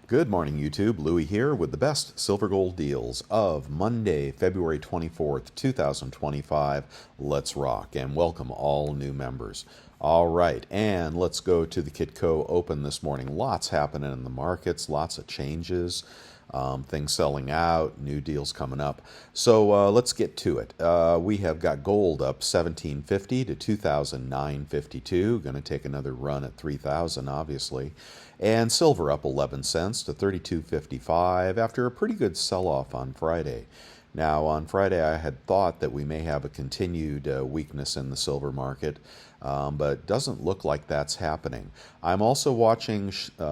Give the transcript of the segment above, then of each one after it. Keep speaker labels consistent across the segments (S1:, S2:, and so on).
S1: Good morning, YouTube. Louie here with the best silver gold deals of Monday, February 24th, 2025. Let's rock and welcome all new members. All right, and let's go to the Kitco Open this morning. Lots happening in the markets, lots of changes, things selling out, new deals coming up. So let's get to it. We have got gold up 1750 to 2009.52. Going to take another run at 3000, obviously. And silver up 11 cents to 32.55 after a pretty good sell-off on Friday. Now, on Friday, I had thought that we may have a continued weakness in the silver market, but it doesn't look like that's happening. I'm also watching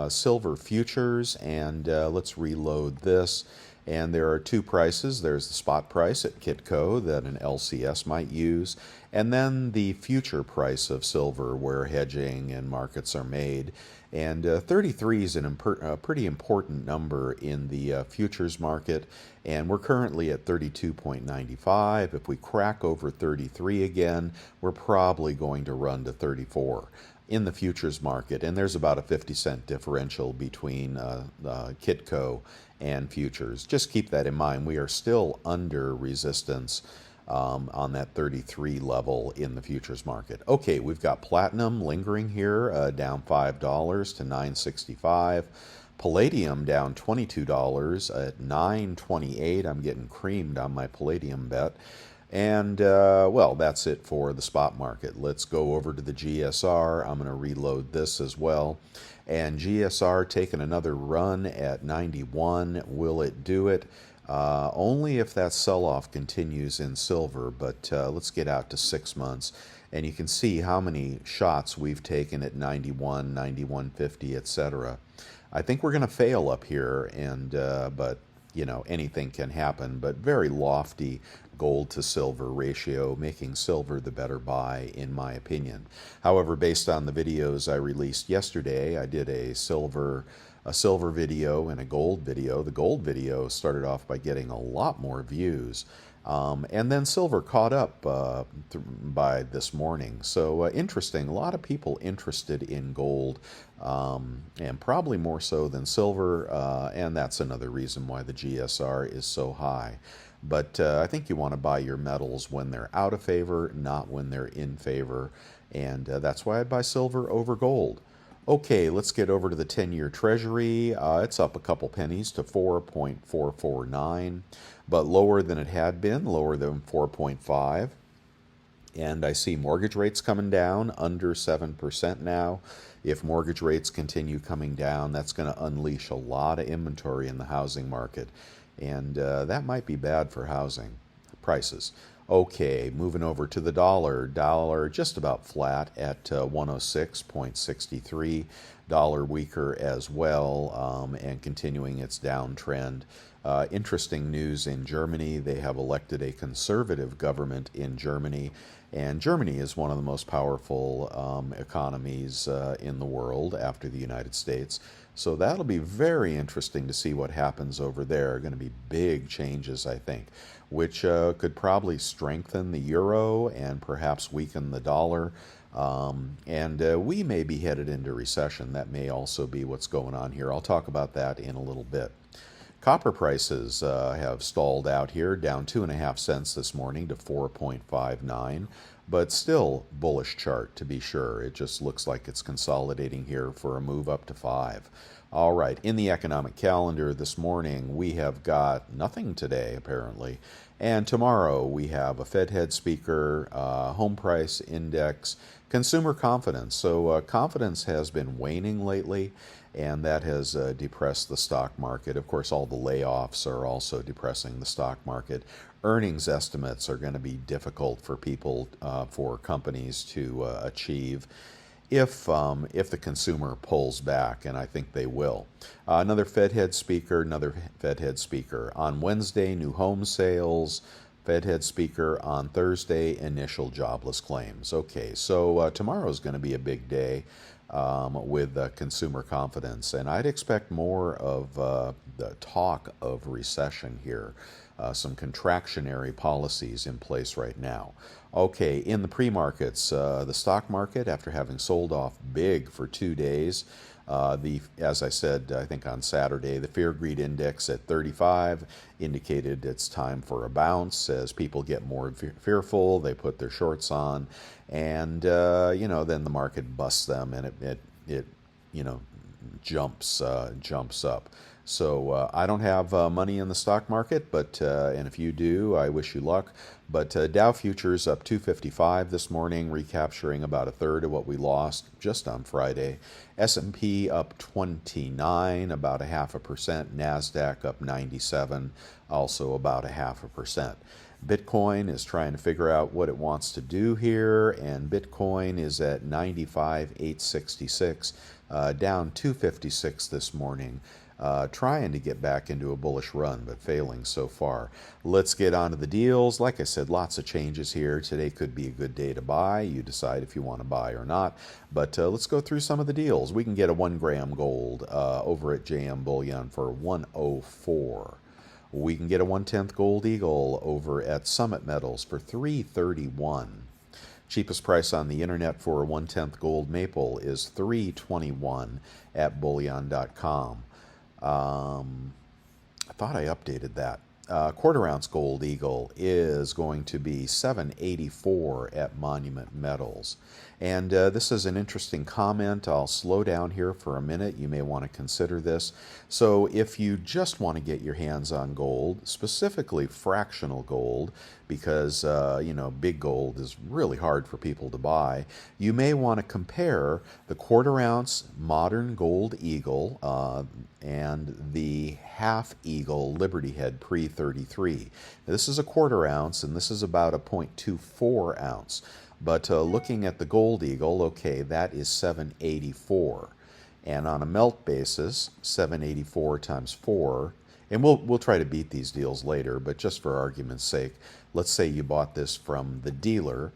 S1: silver futures, and let's reload this. And there are two prices. There's the spot price at Kitco that an LCS might use, and then the future price of silver where hedging and markets are made. And 33 is a pretty important number in the futures market, and we're currently at 32.95. If we crack over 33 again, we're probably going to run to 34 in the futures market, and there's about a 50-cent differential between Kitco and futures. Just keep that in mind. We are still under resistance on that 33 level in the futures market. Okay, we've got platinum lingering here, down $5 to $9.65. Palladium down $22 at $9.28. I'm getting creamed on my palladium bet. And, well, that's it for the spot market. Let's go over to the GSR. I'm going to reload this as well. And GSR taking another run at 91. Will it do it? Only if that sell-off continues in silver, but let's get out to 6 months. And you can see how many shots we've taken at 91, 91.50, etc. I think we're going to fail up here, and but you know, anything can happen, but very lofty gold to silver ratio, making silver the better buy in my opinion. However, based on the videos I released yesterday, I did a silver video and a gold video. The gold video started off by getting a lot more views, and then silver caught up by this morning. So interesting, a lot of people interested in gold, and probably more so than silver, and that's another reason why the GSR is so high. But I think you want to buy your metals when they're out of favor, not when they're in favor, and that's why I'd buy silver over gold. Okay, let's get over to the 10-year Treasury. It's up a couple pennies to 4.449, but lower than it had been, lower than 4.5. And I see mortgage rates coming down, under 7% now. If mortgage rates continue coming down, that's going to unleash a lot of inventory in the housing market. And that might be bad for housing prices. Okay, moving over to the dollar. Dollar just about flat at 106.63. Dollar weaker as well, and continuing its downtrend. Interesting news in Germany. They have elected a conservative government in Germany, and Germany is one of the most powerful economies in the world after the United States. So that'll be very interesting to see what happens over there. Going to be big changes, I think, which could probably strengthen the euro and perhaps weaken the dollar. And we may be headed into recession. That may also be what's going on here. I'll talk about that in a little bit. Copper prices have stalled out here, down 2.5 cents this morning to 4.59, but still bullish chart to be sure. It just looks like it's consolidating here for a move up to 5. All right, in the economic calendar this morning, we have got nothing today, apparently. And tomorrow we have a Fed head speaker, home price index, consumer confidence. So confidence has been waning lately, and that has depressed the stock market. Of course, all the layoffs are also depressing the stock market. Earnings estimates are going to be difficult for people, for companies to achieve if the consumer pulls back, and I think they will. Another Fed head speaker. On Wednesday, new home sales. Fed head speaker on Thursday, initial jobless claims. Okay, so tomorrow's going to be a big day with consumer confidence, and I'd expect more of the talk of recession here. Some contractionary policies in place right now. Okay, in the pre-markets, the stock market, after having sold off big for 2 days, As I said, I think on Saturday, the Fear Greed Index at 35 indicated it's time for a bounce. As people get more fearful, they put their shorts on, and then the market busts them, and it jumps up. So I don't have money in the stock market, but and if you do, I wish you luck. But Dow futures up 255 this morning, recapturing about a third of what we lost just on Friday. S&P up 29, about 0.5%. Nasdaq up 97, also about 0.5%. Bitcoin is trying to figure out what it wants to do here, and Bitcoin is at 95,866, down 256 this morning. Trying to get back into a bullish run, but failing so far. Let's get on to the deals. Like I said, lots of changes here. Today could be a good day to buy. You decide if you want to buy or not. But let's go through some of the deals. We can get a 1 gram gold over at JM Bullion for 104. We can get a 1/10 gold eagle over at Summit Metals for 331. Cheapest price on the internet for a 1/10 gold maple is 321 at bullion.com. I thought I updated that. Quarter ounce gold eagle is going to be 784 at Monument Metals. And this is an interesting comment. I'll slow down here for a minute. You may want to consider this. So if you just want to get your hands on gold, specifically fractional gold, because big gold is really hard for people to buy, you may want to compare the quarter ounce modern gold eagle and the half eagle Liberty Head pre-33. This is a quarter ounce, and this is about a 0.24 ounce. But looking at the gold eagle, okay, that is 784. And on a melt basis, 784 times 4, and we'll try to beat these deals later, but just for argument's sake, let's say you bought this from the dealer.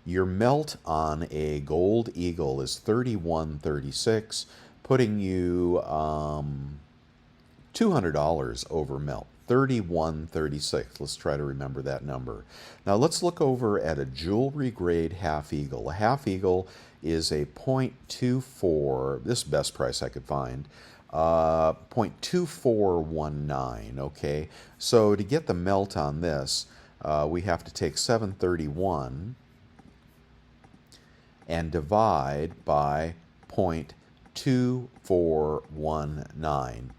S1: Your melt on a gold eagle is 31.36, putting you $200 over melt. 31.36. Let's try to remember that number. Now let's look over at a jewelry grade half eagle. A half eagle is a 0.24, this best price I could find, 0.2419, okay? So to get the melt on this, we have to take 731 and divide by 0.2419.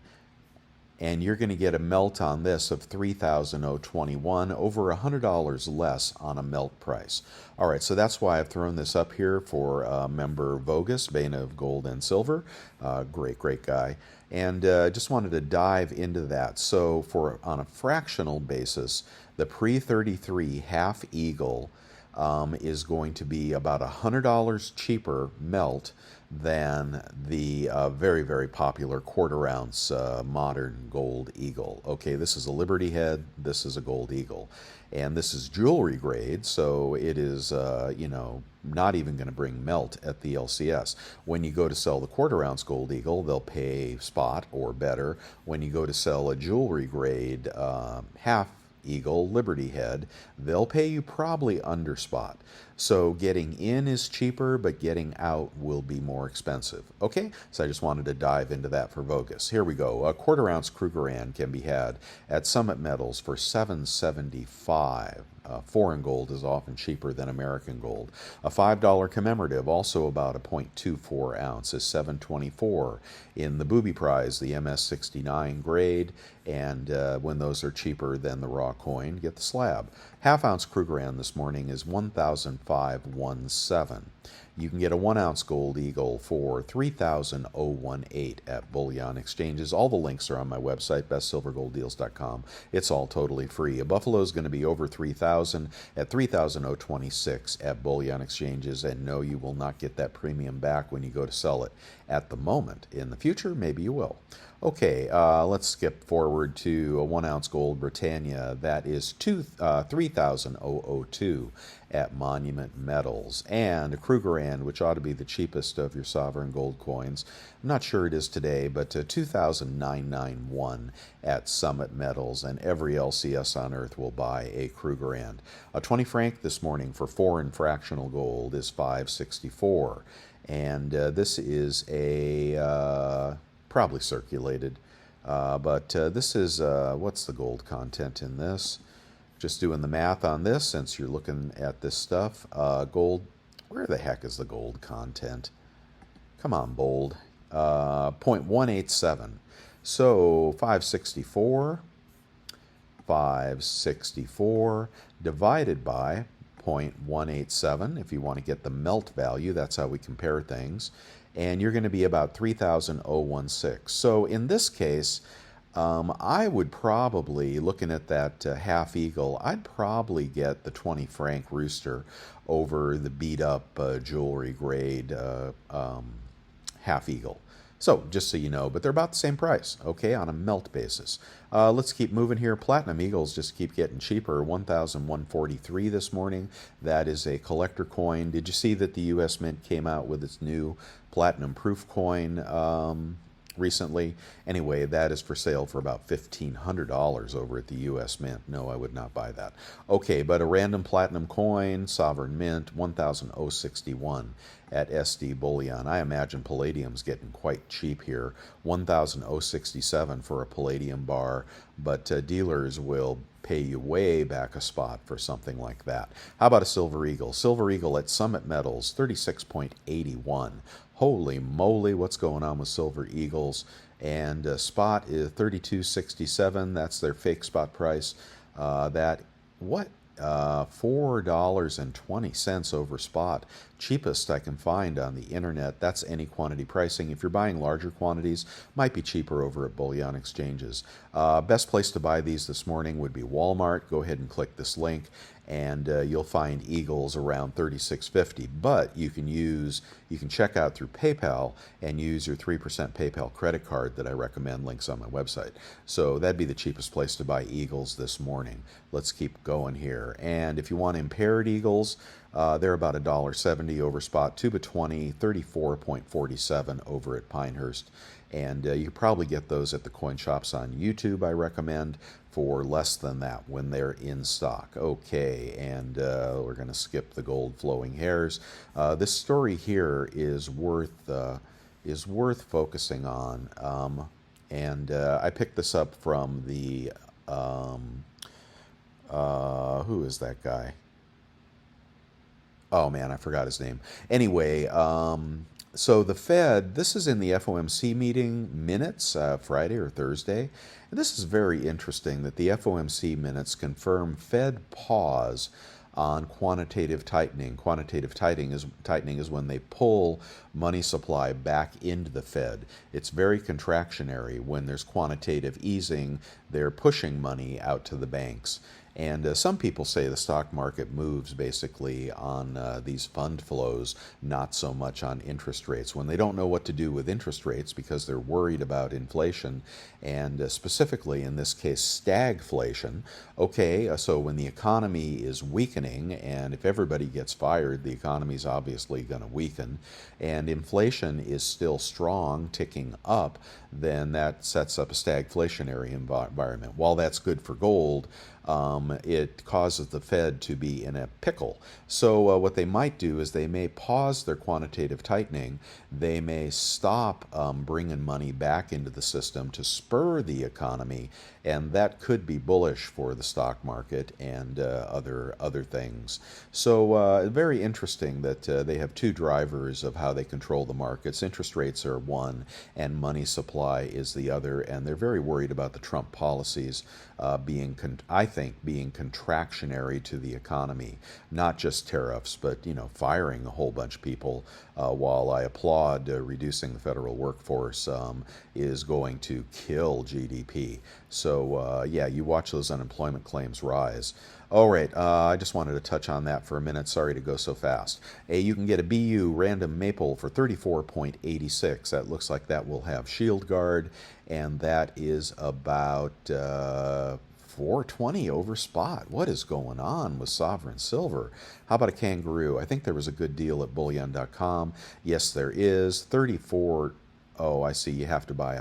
S1: And you're going to get a melt on this of $3,021, over $100 less on a melt price. All right, so that's why I've thrown this up here for member Vogus, Bana of Gold and Silver. Great guy. And just wanted to dive into that. So on a fractional basis, the pre-33 half eagle is going to be about $100 cheaper melt than the very, very popular quarter ounce modern gold eagle. Okay, this is a Liberty Head, this is a gold eagle. And this is jewelry grade, so it is, not even going to bring melt at the LCS. When you go to sell the quarter ounce gold eagle, they'll pay spot or better. When you go to sell a jewelry grade half eagle Liberty Head, they'll pay you probably under spot. So getting in is cheaper, but getting out will be more expensive. Okay, so I just wanted to dive into that for Vogus. Here we go. A quarter ounce Krugerrand can be had at Summit Metals for $775. Foreign gold is often cheaper than American gold. A $5 commemorative, also about a 0.24 ounce, is $724 in the Booby Prize, the MS69 grade, and when those are cheaper than the raw coin, get the slab. Half ounce Krugerrand this morning is $1,517. You can get a 1 ounce gold eagle for $3,018 at bullion exchanges. All the links are on my website, bestsilvergolddeals.com. It's all totally free. A buffalo is going to be over $3,000 at $3,026 at bullion exchanges, and no, you will not get that premium back when you go to sell it at the moment. In the future, maybe you will. Okay, let's skip forward to a 1 ounce gold Britannia. That is $3,002 at Monument Metals. And a Krugerrand, which ought to be the cheapest of your sovereign gold coins. I'm not sure it is today, but $2,991 at Summit Metals. And every LCS on earth will buy a Krugerrand. A 20 franc this morning for foreign fractional gold is $564. And this is a probably circulated, but this is what's the gold content in this? Just doing the math on this, since you're looking at this stuff. Gold, where the heck is the gold content? Come on, bold. 0.187. So 564 divided by 0.187. If you want to get the melt value, that's how we compare things. And you're going to be about 3,016. So in this case, I would probably, looking at that half eagle, I'd probably get the 20 franc rooster over the beat up jewelry grade half eagle. So just so you know, but they're about the same price, okay, on a melt basis. Let's keep moving here. Platinum Eagles just keep getting cheaper. 1,143 this morning. That is a collector coin. Did you see that the U.S. Mint came out with its new platinum proof coin recently? Anyway, that is for sale for about $1,500 over at the U.S. Mint. No, I would not buy that. Okay, but a random platinum coin, Sovereign Mint, 1,061 at SD Bullion. I imagine palladium's getting quite cheap here. 1,067 for a palladium bar, but dealers will pay you way back a spot for something like that. How about a Silver Eagle? Silver Eagle at Summit Metals, 36.81. Holy moly, what's going on with Silver Eagles? And spot is 32.67. That's their fake spot price. $4.20 over spot. Cheapest I can find on the internet. That's any quantity pricing. If you're buying larger quantities, might be cheaper over at bullion exchanges. Best place to buy these this morning would be Walmart. Go ahead and click this link, and you'll find Eagles around $36.50. But you can check out through PayPal and use your 3% PayPal credit card that I recommend. Links on my website. So that'd be the cheapest place to buy Eagles this morning. Let's keep going here. And if you want impaired Eagles, they're about $1.70 over spot. Tuba 20, 34.47 over at Pinehurst. And you can probably get those at the coin shops on YouTube, I recommend, for less than that when they're in stock. Okay, and we're going to skip the gold flowing hairs. This story here is worth focusing on. And I picked this up from the who is that guy? Oh man, I forgot his name. Anyway, so the Fed, this is in the FOMC meeting minutes, Friday or Thursday. And this is very interesting that the FOMC minutes confirm Fed pause on quantitative tightening. Quantitative tightening is when they pull money supply back into the Fed. It's very contractionary. When there's quantitative easing, they're pushing money out to the banks. And some people say the stock market moves basically on these fund flows, not so much on interest rates. When they don't know what to do with interest rates because they're worried about inflation, and specifically in this case stagflation. Okay, so when the economy is weakening, and if everybody gets fired, the economy's obviously going to weaken, and inflation is still strong, ticking up, then that sets up a stagflationary environment. While that's good for gold, it causes the Fed to be in a pickle. So what they might do is they may pause their quantitative tightening. They may stop bringing money back into the system to spur the economy, and that could be bullish for the stock market and other things. So very interesting that they have two drivers of how they control the markets. Interest rates are one, and money supply is the other, and they're very worried about the Trump policies being contractionary to the economy, not just tariffs, but firing a whole bunch of people. While I applaud reducing the federal workforce, is going to kill GDP. So yeah, you watch those unemployment claims rise. All right, I just wanted to touch on that for a minute. Sorry to go so fast. You can get a BU random maple for 34.86. That looks like that will have shield guard, and that is about 420 over spot. What is going on with sovereign silver? How about a kangaroo? I think there was a good deal at bullion.com. Yes, there is. 34. Oh, I see. You have to buy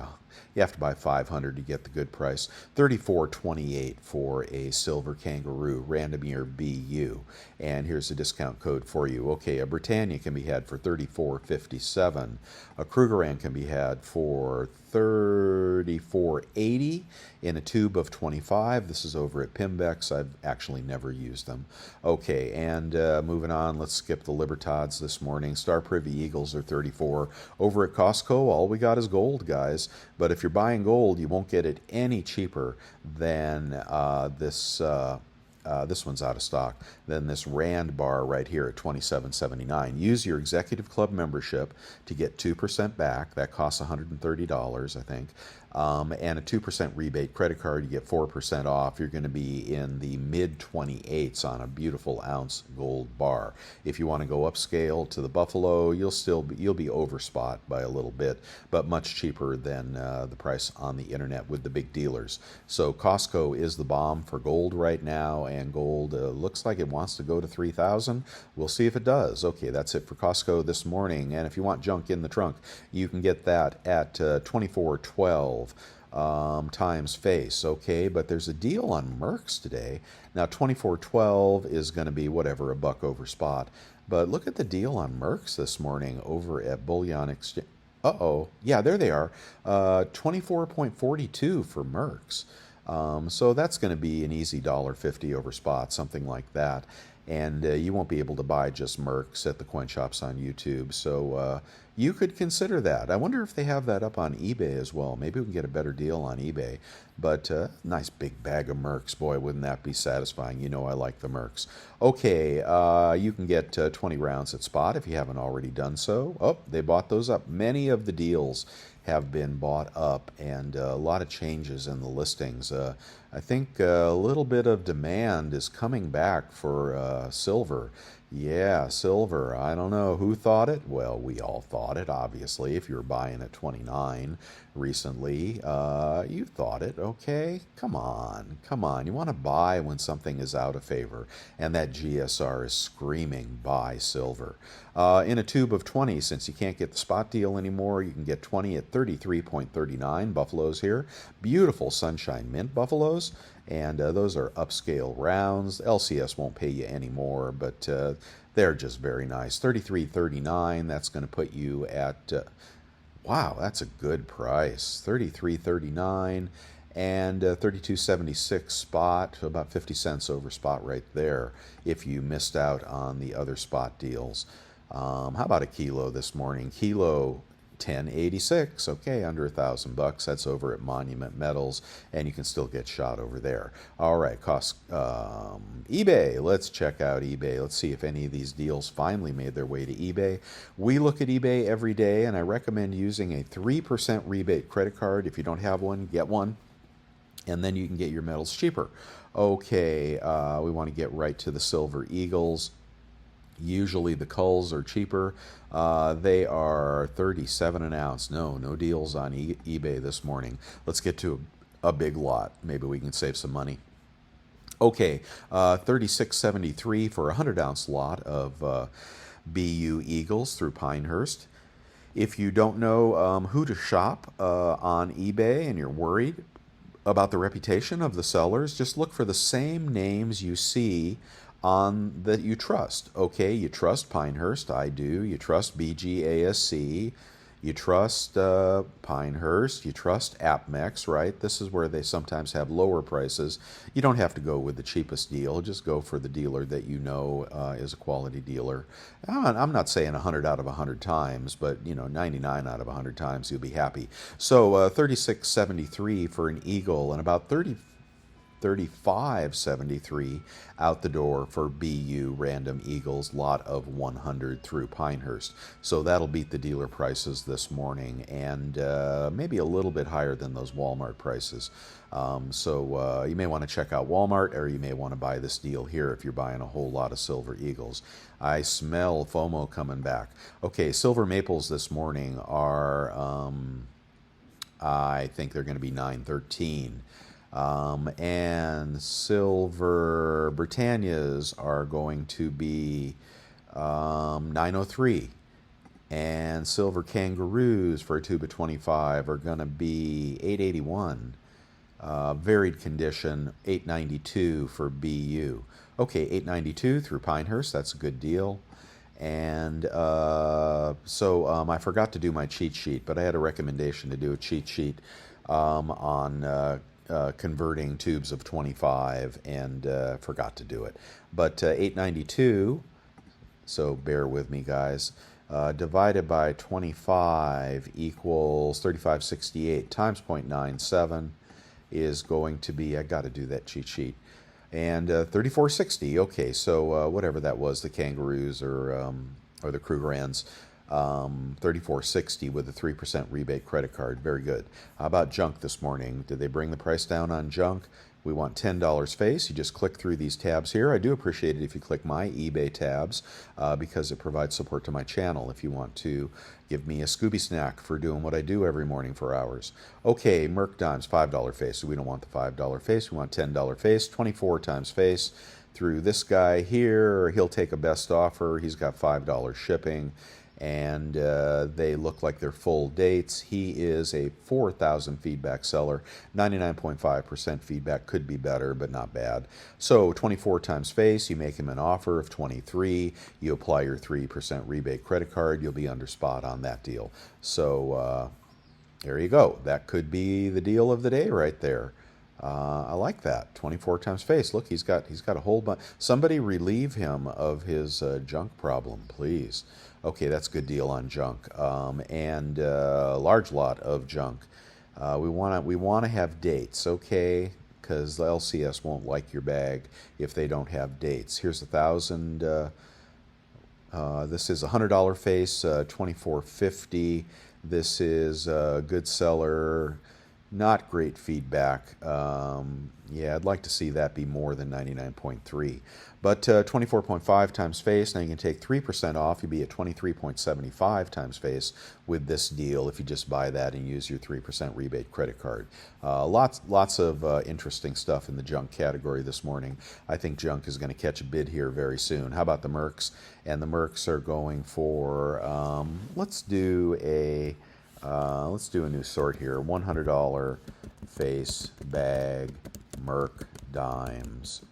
S1: You have to buy 500 to get the good price. 34.28 for a silver kangaroo, random year BU. And here's a discount code for you. Okay, a Britannia can be had for 34.57. A Krugerrand can be had for 34.80 in a tube of 25. This is over at Pimbex. I've actually never used them. Okay, and moving on, let's skip the Libertads this morning. Star Privy Eagles are 34. Over at Costco, all we got is gold, guys. But if you're buying gold, you won't get it any cheaper than this. This one's out of stock. Then this Rand bar right here at $27.79. Use your Executive Club membership to get 2% back. That costs $130, I think. And a 2% rebate credit card, you get 4% off. You're going to be in the mid 28s on a beautiful ounce gold bar. If you want to go upscale to the Buffalo, you'll be over spot by a little bit, but much cheaper than the price on the internet with the big dealers. So Costco is the bomb for gold right now, and gold looks like it wants to go to 3,000. We'll see if it does. Okay, that's it for Costco this morning. And if you want junk in the trunk, you can get that at 24.12. Times face, okay, but there's a deal on Mercs today. Now 24.12 is going to be whatever, a buck over spot, but look at the deal on Mercs this morning over at Bullion Exchange. Yeah, there they are, 24.42 for Mercs. So that's going to be an easy $1.50 over spot, something like that. And you won't be able to buy just Mercs at the coin shops on YouTube. So you could consider that. I wonder if they have that up on eBay as well. Maybe we can get a better deal on eBay. But nice big bag of Mercs. Boy, wouldn't that be satisfying? You know I like the Mercs. Okay, you can get 20 rounds at spot if you haven't already done so. Oh, they bought those up. Many of the deals have been bought up, and a lot of changes in the listings. I think a little bit of demand is coming back for silver. Yeah, silver. I don't know who thought it. Well, we all thought it, obviously. If you were buying at 29 recently, you thought it, okay? Come on, come on. You want to buy when something is out of favor, and that GSR is screaming buy silver. In a tube of 20, since you can't get the spot deal anymore, you can get 20 at 33.39. Buffaloes here. Beautiful Sunshine Mint Buffaloes. And those are upscale rounds. LCS won't pay you anymore, but they're just very nice. 33.39, that's going to put you at, wow, that's a good price. 33.39 and 32.76 spot, about 50 cents over spot right there if you missed out on the other spot deals. How about a kilo this morning? Kilo 1086, okay, under $1,000. That's over at Monument Metals, and you can still get shot over there. All right, eBay. Let's check out eBay. Let's see if any of these deals finally made their way to eBay. We look at eBay every day, and I recommend using a 3% rebate credit card. If you don't have one, get one, and then you can get your metals cheaper. Okay, we want to get right to the Silver Eagles. Usually the culls are cheaper. They are 37 an ounce. No deals on eBay this morning. Let's get to a big lot. Maybe we can save some money. Okay, 36.73 for a 100-ounce lot of BU Eagles through Pinehurst. If you don't know who to shop on eBay and you're worried about the reputation of the sellers, just look for the same names you see on that you trust. Okay, you trust Pinehurst, I do. You trust BGASC, you trust Pinehurst, you trust AppMex, right? This is where they sometimes have lower prices. You don't have to go with the cheapest deal. Just go for the dealer that you know is a quality dealer. I'm not saying 100 out of 100 times, but 99 out of 100 times you'll be happy. So 36.73 for an Eagle, and about 35.73 out the door for BU Random Eagles, lot of 100 through Pinehurst. So that'll beat the dealer prices this morning, and maybe a little bit higher than those Walmart prices. So you may want to check out Walmart, or you may want to buy this deal here if you're buying a whole lot of Silver Eagles. I smell FOMO coming back. Okay, Silver Maples this morning are, I think they're going to be 9.13. And Silver Britannias are going to be 903. And silver kangaroos for a tube of 25 are going to be $8.81. Varied condition, $8.92 for BU. Okay, $8.92 through Pinehurst. That's a good deal. And I forgot to do my cheat sheet, but I had a recommendation to do a cheat sheet on converting tubes of 25 and forgot to do it. But 892, so bear with me, guys, divided by 25 equals 3568 times 0.97 is going to be, I got to do that cheat sheet, and 3460. Okay, so whatever that was, the kangaroos or the Krugerrands, 3460 with a 3% rebate credit card. Very good. How about junk this morning? Did they bring the price down on junk? We want $10 face. You just click through these tabs here. I do appreciate it if you click my eBay tabs because it provides support to my channel if you want to give me a Scooby snack for doing what I do every morning for hours. Okay, Merc Dimes, $5 face. So we don't want the $5 face. We want $10 face, 24 times face. Through this guy here, he'll take a best offer. He's got $5 shipping. And they look like they're full dates. He is a 4,000 feedback seller. 99.5% feedback, could be better, but not bad. So 24 times face, you make him an offer of 23. You apply your 3% rebate credit card. You'll be under spot on that deal. So there you go. That could be the deal of the day right there. I like that. 24 times face. Look, he's got a whole bunch. Somebody relieve him of his junk problem, please. Okay, that's a good deal on junk, and a large lot of junk. We want to have dates, okay? Because the LCS won't like your bag if they don't have dates. Here's 1,000. This is a $100 face, $24.50. This is a good seller. Not great feedback. Yeah, I'd like to see that be more than 99.3. But 24.5 times face, now you can take 3% off. You'll be at 23.75 times face with this deal if you just buy that and use your 3% rebate credit card. Lots of interesting stuff in the junk category this morning. I think junk is going to catch a bid here very soon. How about the Mercs? And the Mercs are going for, let's do a new sort here. $100 face bag Merc Dimes.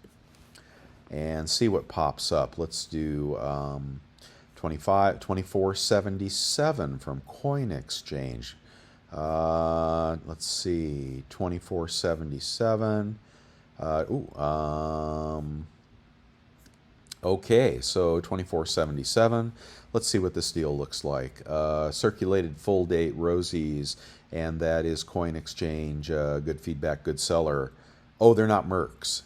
S1: And see what pops up. Let's do 2477 from Coin Exchange. Let's see, 2477. Okay, so 2477. Let's see what this deal looks like. Circulated full date Rosies, and that is Coin Exchange. Good feedback, good seller. Oh, they're not Mercs.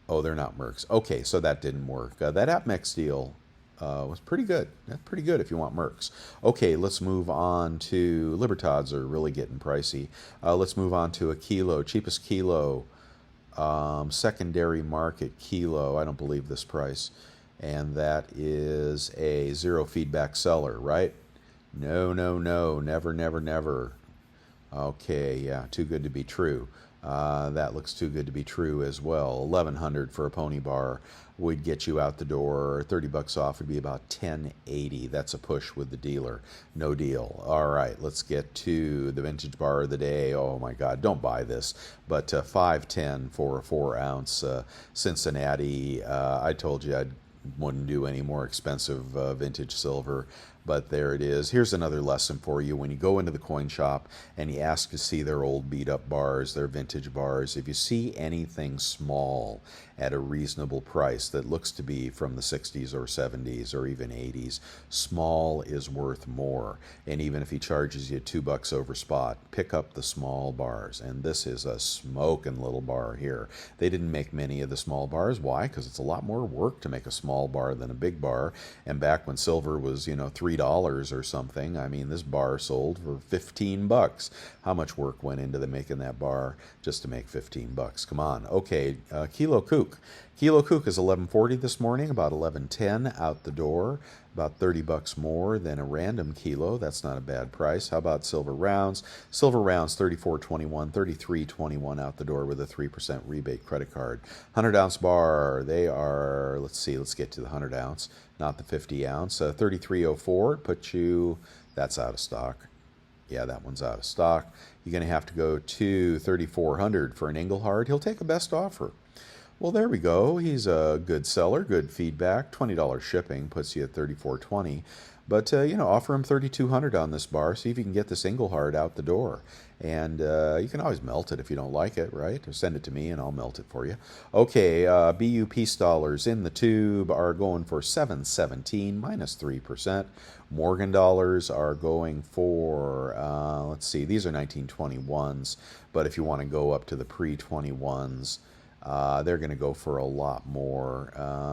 S1: Oh, they're not Mercs. Okay, so that didn't work. That AppMex deal was pretty good. That's pretty good if you want Mercs. Okay, let's move on to Libertads are really getting pricey. Let's move on to a kilo, cheapest kilo, secondary market kilo. I don't believe this price. And that is a zero feedback seller, right? No, no, no, never, never, never. Okay, yeah, too good to be true. That looks too good to be true as well. 1,100 for a pony bar would get you out the door. 30 bucks off would be about 1080. That's a push with the dealer. No deal. All right, let's get to the vintage bar of the day. Oh my God, don't buy this. But 510 for a 4-ounce Cincinnati. I told you I wouldn't do any more expensive vintage silver. But there it is. Here's another lesson for you. When you go into the coin shop and you ask to see their old beat-up bars, their vintage bars, if you see anything small at a reasonable price that looks to be from the 60s or 70s or even 80s, small is worth more. And even if he charges you $2 over spot, pick up the small bars. And this is a smoking little bar here. They didn't make many of the small bars. Why? Because it's a lot more work to make a small bar than a big bar. And back when silver was, $3 or something, I mean, this bar sold for 15 bucks. How much work went into making that bar just to make 15 bucks? Come on. Okay, Kilo Kook. Kilo Kook is 11.40 this morning, about 11.10 out the door. About 30 bucks more than a random kilo. That's not a bad price. How about silver rounds? Silver rounds 34.21, 33.21 out the door with a 3% rebate credit card. 100-ounce bar, they are, let's see, let's get to the 100-ounce, not the 50-ounce. 33.04 put you, that's out of stock. Yeah, that one's out of stock. You're going to have to go to 3,400 for an Engelhard. He'll take a best offer. Well, there we go. He's a good seller, good feedback. $20 shipping puts you at $34.20. But, offer him $3,200 on this bar. See if you can get this Engelhard out the door. And you can always melt it if you don't like it, right? Or send it to me and I'll melt it for you. Okay, BU Peace dollars in the tube are going for $7.17 minus 3%. Morgan dollars are going for, let's see, these are 1921s. But if you want to go up to the pre-21s, they're going to go for a lot more.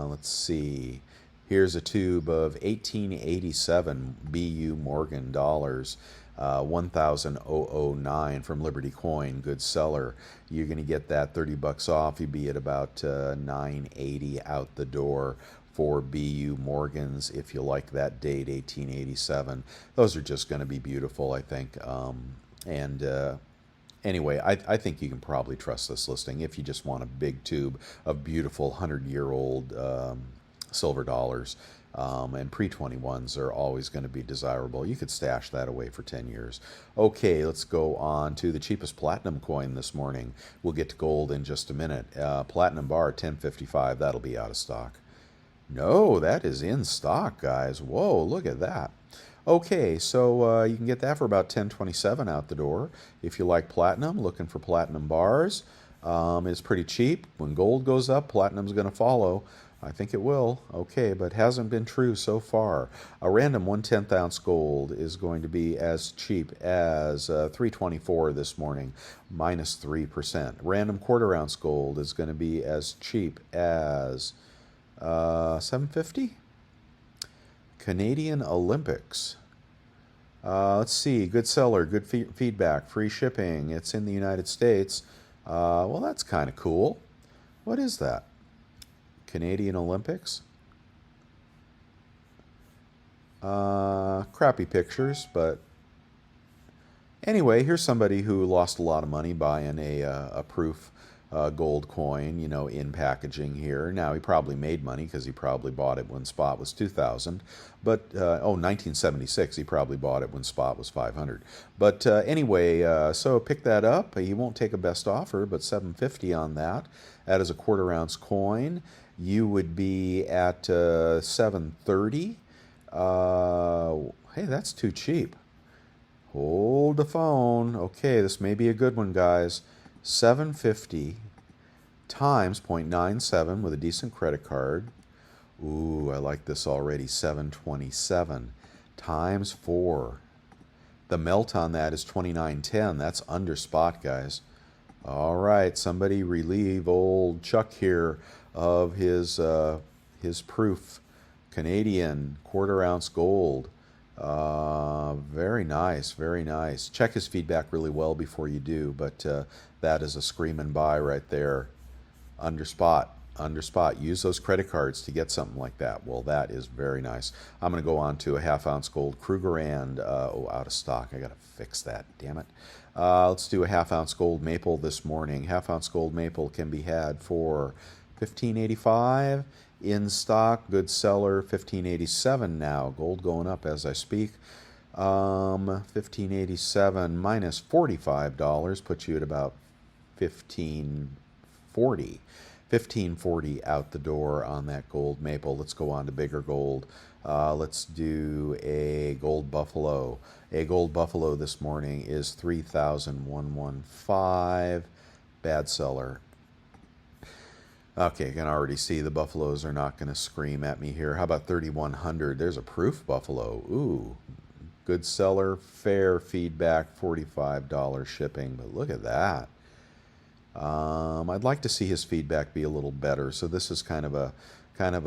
S1: Let's see. Here's a tube of 1887 BU Morgan dollars, 1,009 from Liberty Coin, good seller. You're going to get that 30 bucks off. You'd be at about 980 out the door for BU Morgans if you like that date, 1887. Those are just going to be beautiful, I think. Anyway, I think you can probably trust this listing if you just want a big tube of beautiful 100-year-old silver dollars. And pre-21s are always going to be desirable. You could stash that away for 10 years. Okay, let's go on to the cheapest platinum coin this morning. We'll get to gold in just a minute. Platinum bar, 1055. That'll be out of stock. No, that is in stock, guys. Whoa, look at that. Okay, so you can get that for about $10.27 out the door. If you like platinum, looking for platinum bars, it's pretty cheap. When gold goes up, platinum's going to follow. I think it will. Okay, but hasn't been true so far. A random 1/10 ounce gold is going to be as cheap as $3.24 this morning, minus 3%. Random quarter ounce gold is going to be as cheap as $7.50. Canadian Olympics. Let's see. Good seller, good feedback, free shipping. It's in the United States. Well, that's kind of cool. What is that? Canadian Olympics. Crappy pictures, but anyway, here's somebody who lost a lot of money buying a proof gold coin, in packaging here. Now, he probably made money because he probably bought it when spot was 2,000. But, 1976, he probably bought it when spot was 500. But anyway, so pick that up. He won't take a best offer, but $7.50 on that. That is a quarter ounce coin. You would be at $7.30. Hey, that's too cheap. Hold the phone. Okay, this may be a good one, guys. $7.50 times 0.97 with a decent credit card. Ooh, I like this already. $7.27 times 4. The melt on that is $29.10. That's under spot, guys. All right, somebody relieve old Chuck here of his proof. Canadian quarter ounce gold. Very nice, very nice. Check his feedback really well before you do, but that is a screaming buy right there. Under spot. Use those credit cards to get something like that. Well, that is very nice. I'm going to go on to a half-ounce gold Krugerrand. Out of stock. I got to fix that, damn it. Let's do a half-ounce gold maple this morning. Half-ounce gold maple can be had for $15.85. In stock, good seller, $15.87 now. Gold going up as I speak. $15.87 minus $45 puts you at about $15.40. $15.40 out the door on that gold maple. Let's go on to bigger gold. Let's do a gold buffalo. A gold buffalo this morning is 3,115. Bad seller. Okay, I can already see the buffaloes are not going to scream at me here. How about 3,100? There's a proof buffalo. Ooh, good seller, fair feedback, $45 shipping. But look at that. I'd like to see his feedback be a little better. So this is kind of a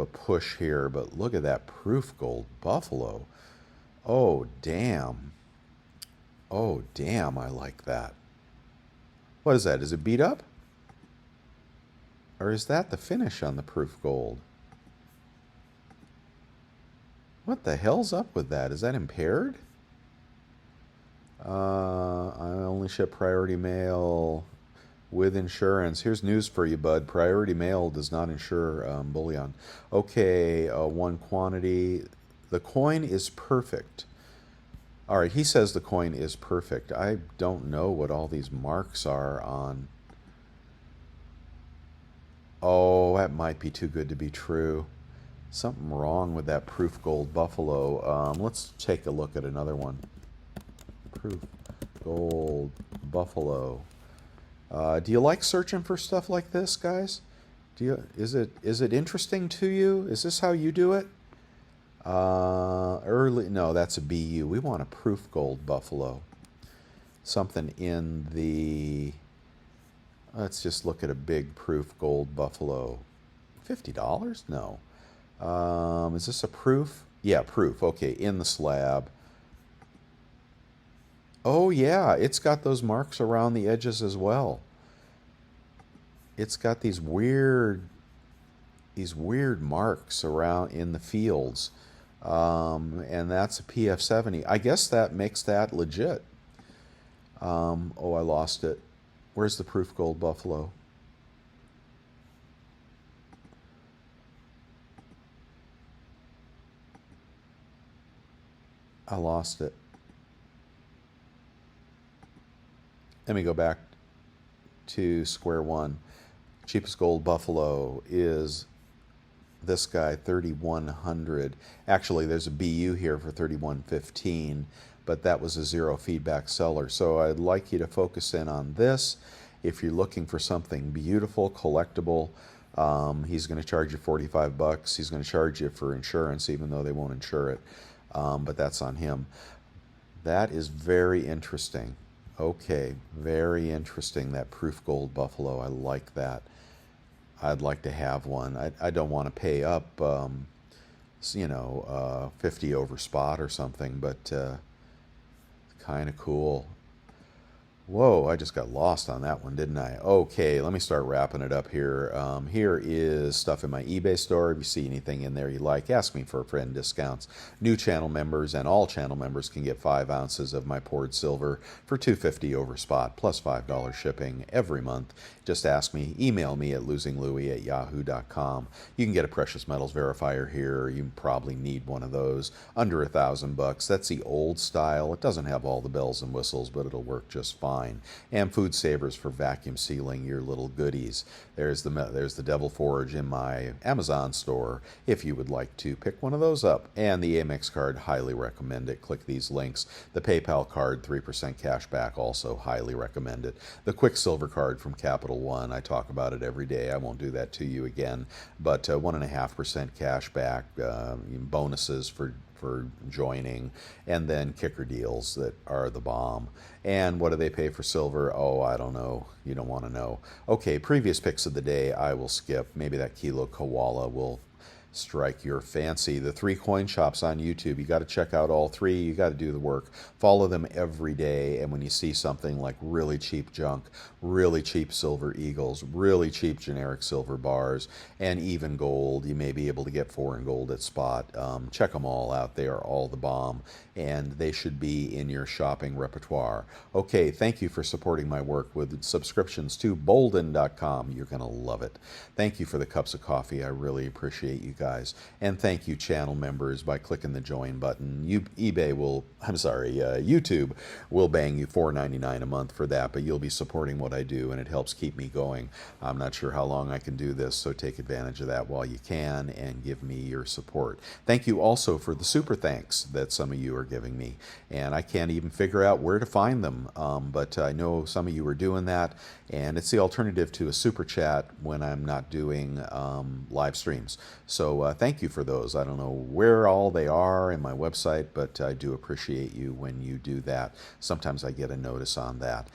S1: push here. But look at that proof gold buffalo. Oh damn. Oh damn, I like that. What is that? Is it beat up? Or is that the finish on the proof gold? What the hell's up with that? Is that impaired? I only ship priority mail with insurance. Here's news for you, bud. Priority mail does not insure bullion. Okay, one quantity. The coin is perfect. All right, he says the coin is perfect. I don't know what all these marks are on. Oh, that might be too good to be true. Something wrong with that proof gold buffalo. Let's take a look at another one. Proof gold buffalo. Do you like searching for stuff like this, guys? Is it interesting to you? Is this how you do it? No, that's a BU. We want a proof gold buffalo. Something in the. Let's just look at a big proof gold buffalo. $50? No. Is this a proof? Yeah, proof. Okay, in the slab. Oh yeah, it's got those marks around the edges as well. It's got these weird marks around in the fields. And that's a PF70. I guess that makes that legit. Oh, I lost it. Where's the proof gold buffalo? I lost it. Let me go back to square one. Cheapest gold buffalo is this guy, 3100. Actually, there's a BU here for 3115, but that was a zero feedback seller. So I'd like you to focus in on this. If you're looking for something beautiful, collectible, he's going to charge you 45 bucks. He's going to charge you for insurance, even though they won't insure it. But that's on him. That is very interesting. Okay, very interesting, that proof gold buffalo. I like that. I'd like to have one. I don't want to pay up, 50 over spot or something, but kind of cool. Whoa, I just got lost on that one, didn't I? Okay, let me start wrapping it up here. Here is stuff in my eBay store. If you see anything in there you like, ask me for friend discounts. New channel members and all channel members can get 5 ounces of my poured silver for $2.50 over spot, plus $5 shipping every month. Just ask me, email me at losinglouis@yahoo.com. You can get a precious metals verifier here. You probably need one of those. Under $1,000 bucks. That's the old style. It doesn't have all the bells and whistles, but it'll work just fine. And food savers for vacuum sealing your little goodies. There's the Devil Forge in my Amazon store if you would like to pick one of those up. And the Amex card, highly recommend it. Click these links. The PayPal card, 3% cash back, also highly recommend it. The Quicksilver card from Capital One, I talk about it every day. I won't do that to you again. But 1.5% cash back, bonuses for joining, and then kicker deals that are the bomb. And what do they pay for silver? Oh, I don't know. You don't want to know. Okay, previous picks of the day I will skip. Maybe that Kilo Koala will strike your fancy. The 3 coin shops on YouTube, you got to check out all 3. You got to do the work. Follow them every day, and when you see something like really cheap junk, really cheap silver eagles, really cheap generic silver bars, and even gold, you may be able to get foreign gold at spot. Check them all out. They are all the bomb, and they should be in your shopping repertoire. Okay, thank you for supporting my work with subscriptions to bolden.com. You're going to love it. Thank you for the cups of coffee. I really appreciate you guys. And thank you, channel members, by clicking the join button. YouTube will bang you $4.99 a month for that, but you'll be supporting what I do, and it helps keep me going. I'm not sure how long I can do this, so take advantage of that while you can and give me your support. Thank you also for the super thanks that some of you are giving me, and I can't even figure out where to find them, but I know some of you are doing that, and it's the alternative to a super chat when I'm not doing live streams. So thank you for those. I don't know where all they are in my website, but I do appreciate you when you do that. Sometimes I get a notice on that.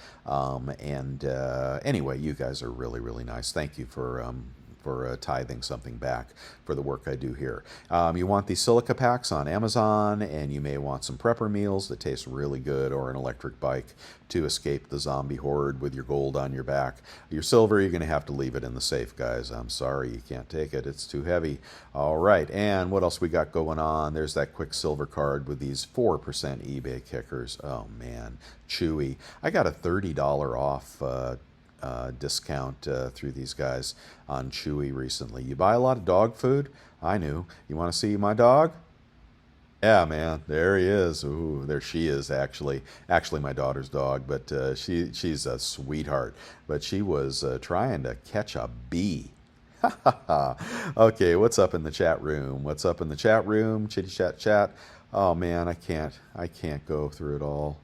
S1: Anyway, you guys are really, really nice. Thank you for for tithing something back for the work I do here. You want these silica packs on Amazon, and you may want some prepper meals that taste really good, or an electric bike to escape the zombie horde with your gold on your back. Your silver, you're going to have to leave it in the safe, guys. I'm sorry, you can't take it. It's too heavy. All right, and what else we got going on? There's that quick silver card with these 4% eBay kickers. Oh, man, chewy. I got a $30 off discount through these guys on Chewy recently. You buy a lot of dog food? I knew. You want to see my dog? Yeah, man, there he is. Ooh, there she is, actually. Actually, my daughter's dog, but she's a sweetheart. But she was trying to catch a bee. Okay, what's up in the chat room? What's up in the chat room? Chitty chat chat. Oh man, I can't go through it all.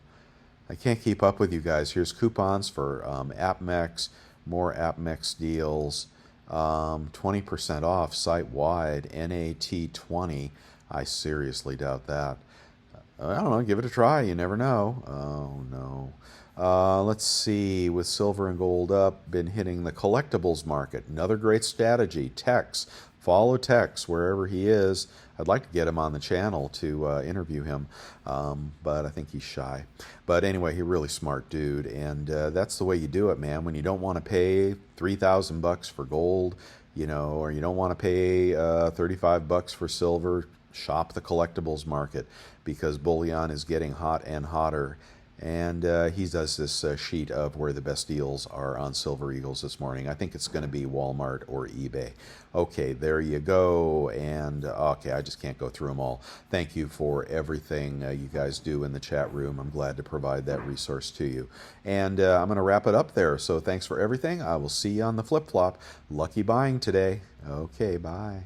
S1: I can't keep up with you guys. Here's coupons for AppMex, more AppMex deals, 20% off site-wide, NAT20. I seriously doubt that. I don't know, give it a try. You never know. Oh, no. Let's see, with silver and gold up, been hitting the collectibles market. Another great strategy, Tex. Follow Tex wherever he is. I'd like to get him on the channel to interview him, but I think he's shy. But anyway, he's a really smart dude, and that's the way you do it, man. When you don't want to pay $3,000 for gold, you know, or you don't want to pay $35 for silver, shop the collectibles market, because bullion is getting hot and hotter. And he does this sheet of where the best deals are on Silver Eagles this morning. I think it's going to be Walmart or eBay. Okay, there you go. And okay, I just can't go through them all. Thank you for everything you guys do in the chat room. I'm glad to provide that resource to you. And I'm going to wrap it up there. So thanks for everything. I will see you on the flip-flop. Lucky buying today. Okay, bye.